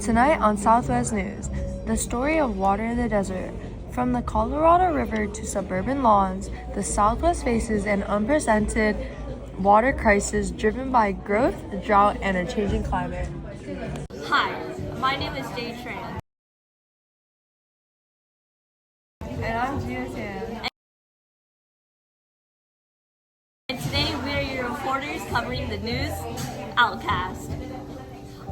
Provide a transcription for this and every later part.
Tonight on Southwest News, the story of water in the desert. From the Colorado River to suburban lawns, the Southwest faces an unprecedented water crisis driven by growth, drought, and a changing climate. Hi, my name is Jade. And I'm Jia and Jade. And today we are your reporters covering the news outcast.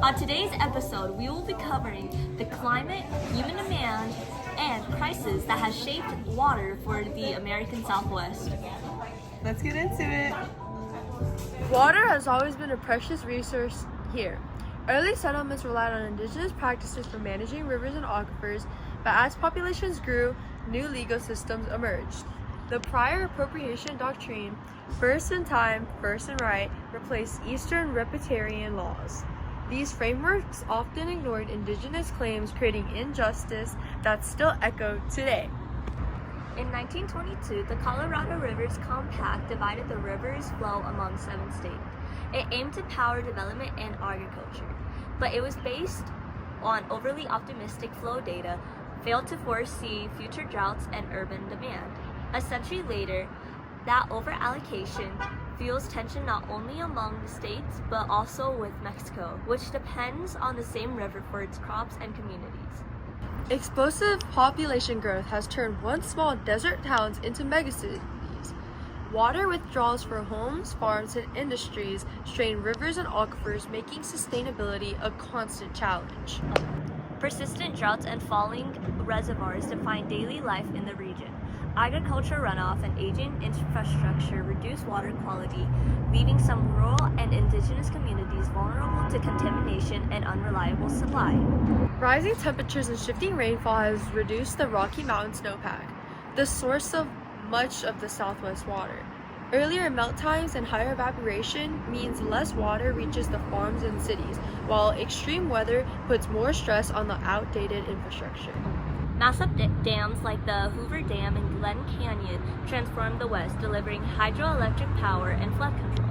On today's episode, we will be covering the climate, human demand, and crisis that has shaped water for the American Southwest. Let's get into it. Water has always been a precious resource here. Early settlements relied on indigenous practices for managing rivers and aquifers, but as populations grew, new legal systems emerged. The prior appropriation doctrine, first in time, first in right, replaced Eastern riparian laws. These frameworks often ignored indigenous claims, creating injustice that still echo today. In 1922, the Colorado Rivers Compact divided the river's flow among 7 states. It aimed to power development and agriculture, but it was based on overly optimistic flow data, failed to foresee future droughts and urban demand. A century later, that overallocation fuels tension not only among the states, but also with Mexico, which depends on the same river for its crops and communities. Explosive population growth has turned once small desert towns into megacities. Water withdrawals for homes, farms, and industries strain rivers and aquifers, making sustainability a constant challenge. Persistent droughts and falling reservoirs define daily life in the region. Agriculture runoff and aging infrastructure reduce water quality, leaving some rural and indigenous communities vulnerable to contamination and unreliable supply. Rising temperatures and shifting rainfall has reduced the Rocky Mountain snowpack, the source of much of the Southwest water. Earlier melt times and higher evaporation means less water reaches the farms and cities, while extreme weather puts more stress on the outdated infrastructure. Massive dams like the Hoover Dam and Glen Canyon transformed the West, delivering hydroelectric power and flood control.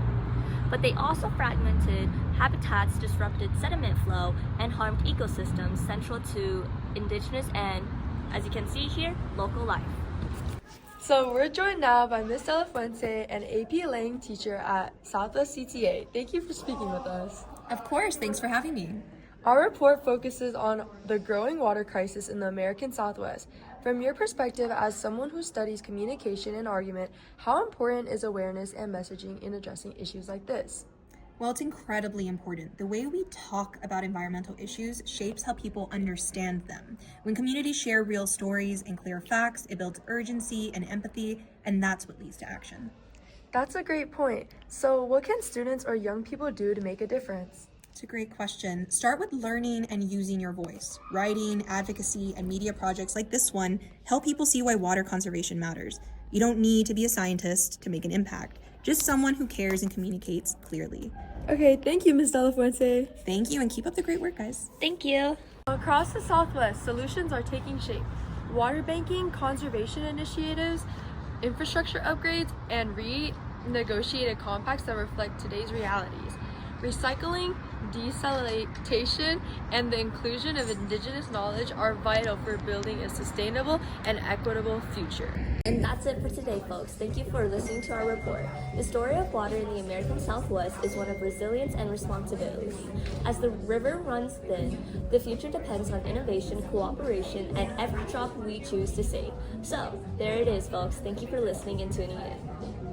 But they also fragmented habitats, disrupted sediment flow, and harmed ecosystems central to indigenous and, as you can see here, local life. So we're joined now by Ms. De La Fuente, an AP Lang teacher at Southwest CTA. Thank you for speaking with us. Of course, thanks for having me. Our report focuses on the growing water crisis in the American Southwest. From your perspective as someone who studies communication and argument, how important is awareness and messaging in addressing issues like this? Well, it's incredibly important. The way we talk about environmental issues shapes how people understand them. When communities share real stories and clear facts, it builds urgency and empathy, and that's what leads to action. That's a great point. So what can students or young people do to make a difference? It's a great question. Start with learning and using your voice. Writing, advocacy, and media projects like this one help people see why water conservation matters. You don't need to be a scientist to make an impact, just someone who cares and communicates clearly. Okay, thank you, Ms. De La Fuente. Thank you, and keep up the great work, guys. Thank you. Across the Southwest, solutions are taking shape. Water banking, conservation initiatives, infrastructure upgrades, and renegotiated compacts that reflect today's realities. Recycling, desalination, and the inclusion of indigenous knowledge are vital for building a sustainable and equitable future. And that's it for today, folks. Thank you for listening to our report. The story of water in the American Southwest is one of resilience and responsibility. As the river runs thin, the future depends on innovation, cooperation, and every drop we choose to save. So, there it is, folks. Thank you for listening and tuning in.